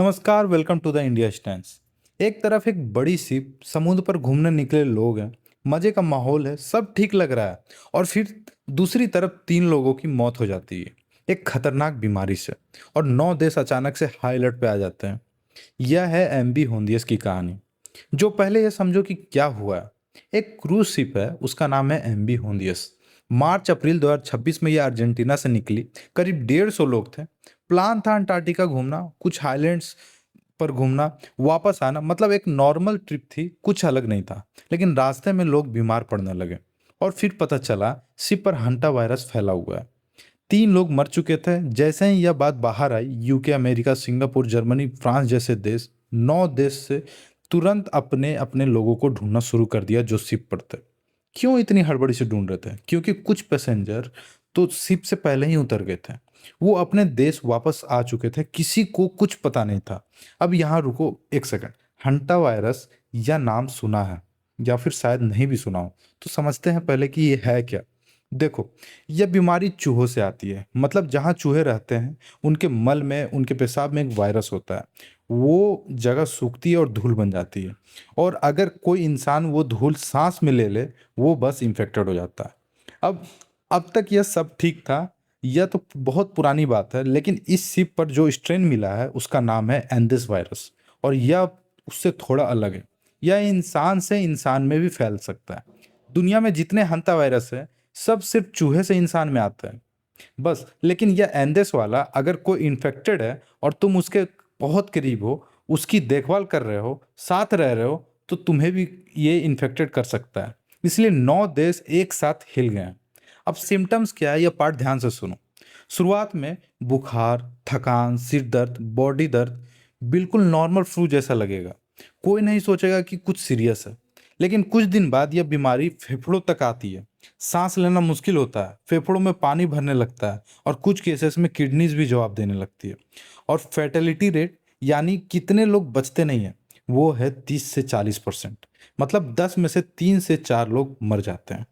नमस्कार, welcome to the India stands. एक तरफ एक बड़ी शिप समुद्र पर घूमने निकले लोग हैं, मजे का माहौल है, सब ठीक लग रहा है। और फिर दूसरी तरफ 3 लोगों की मौत हो जाती है एक खतरनाक बीमारी से। और 9 देश अचानक से हाई अलर्ट पे आ जाते हैं। यह है एमबी होंदियस की कहानी। जो पहले ये समझो कि क्या हुआ है। एक क्रूज शिप है, उसका नाम है एमबी होंदियस। मार्च अप्रैल 2026 में यह अर्जेंटीना से निकली। करीब 150 लोग थे। प्लान था अंटार्कटिका घूमना, कुछ हाईलैंड्स पर घूमना, वापस आना, मतलब एक नॉर्मल ट्रिप थी, कुछ अलग नहीं था। लेकिन रास्ते में लोग बीमार पड़ने लगे। और फिर पता चला शिप पर हंटा वायरस फैला हुआ है। 3 लोग मर चुके थे। जैसे ही यह बात बाहर आई, UK, America, Singapore, Germany, France जैसे देश, 9 देश से तुरंत अपने अपने लोगों को ढूंढना शुरू कर दिया जो शिप पर थे। क्यों इतनी हड़बड़ी से ढूंढ रहे थे? क्योंकि कुछ पैसेंजर तो शिप से पहले ही उतर गए थे। वो अपने देश वापस आ चुके थे, किसी को कुछ पता नहीं था। अब यहाँ रुको एक सेकंड। हंटा वायरस या नाम सुना है या फिर शायद नहीं भी सुना हो, तो समझते हैं पहले कि ये है क्या। देखो, यह बीमारी चूहों से आती है। मतलब जहाँ चूहे रहते हैं, उनके मल में, उनके पेशाब में एक वायरस होता है। वो जगह सूखती है और धूल बन जाती है। और अगर कोई इंसान वो धूल सांस में ले ले, वो बस इन्फेक्टेड हो जाता है। अब अब तक यह सब ठीक था। यह तो बहुत पुरानी बात है, लेकिन इस शिप पर जो स्ट्रेन मिला है उसका नाम है एंडिस वायरस। और यह उससे थोड़ा अलग है। यह इंसान से इंसान में भी फैल सकता है। दुनिया में जितने हंता वायरस है, सब सिर्फ चूहे से इंसान में आते हैं बस। लेकिन यह एंडेस वाला, अगर कोई इन्फेक्टेड है और तुम उसके बहुत करीब हो, उसकी देखभाल कर रहे हो, साथ रह रहे हो, तो तुम्हें भी ये इन्फेक्टेड कर सकता है। इसलिए 9 देश एक साथ हिल गए हैं। अब सिम्टम्स क्या है, यह पार्ट ध्यान से सुनो। शुरुआत में बुखार, थकान, सिर दर्द, बॉडी दर्द, बिल्कुल नॉर्मल फ्लू जैसा लगेगा। कोई नहीं सोचेगा कि कुछ सीरियस है। लेकिन कुछ दिन बाद यह बीमारी फेफड़ों तक आती है। सांस लेना मुश्किल होता है, फेफड़ों में पानी भरने लगता है, और कुछ केसेस में किडनीज भी जवाब देने लगती है। और फैटेलिटी रेट, यानी कितने लोग बचते नहीं हैं, वो है 30 से 40%। मतलब 10 में से 3 से 4 लोग मर जाते हैं।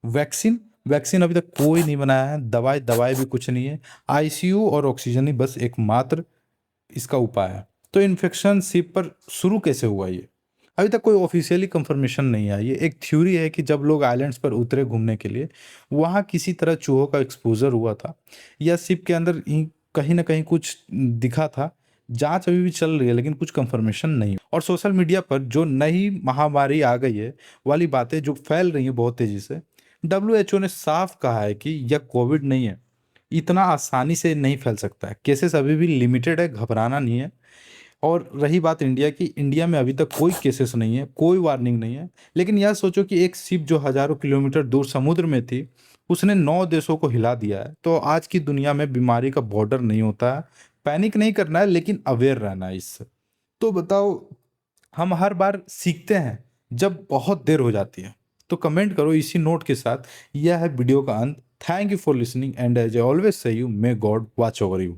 वैक्सीन वैक्सीन अभी तक कोई नहीं बनाया है। दवाई दवाई भी कुछ नहीं है। आईसीयू और ऑक्सीजन ही बस एकमात्र इसका उपाय है। तो इन्फेक्शन शिप पर शुरू कैसे हुआ ये? अभी तक कोई ऑफिशियली कंफर्मेशन नहीं है। ये एक थ्योरी है कि जब लोग आइलैंड्स पर उतरे घूमने के लिए, वहाँ किसी तरह चूहों का एक्सपोजर हुआ था, या शिप के अंदर ही कहीं ना कहीं कुछ दिखा था। जांच अभी भी चल रही है, लेकिन कुछ कंफर्मेशन नहीं। और सोशल मीडिया पर जो नई महामारी आ गई है वाली बातें जो फैल रही हैं बहुत तेजी से, डब्ल्यूएचओ ने साफ कहा है कि यह कोविड नहीं है। इतना आसानी से नहीं फैल सकता है। केसेस अभी भी लिमिटेड है, घबराना नहीं है। और रही बात इंडिया की, इंडिया में अभी तक कोई केसेस नहीं है, कोई वार्निंग नहीं है। लेकिन यह सोचो कि एक शिप जो हजारों किलोमीटर दूर समुद्र में थी, उसने 9 देशों को हिला दिया है। तो आज की दुनिया में बीमारी का बॉर्डर नहीं होता है। पैनिक नहीं करना है, लेकिन अवेयर रहना है इससे। तो बताओ, हम हर बार सीखते हैं जब बहुत देर हो जाती है। तो कमेंट करो इसी नोट के साथ। यह है वीडियो का अंत। Thank you for listening, and as I always say you, may God watch over you.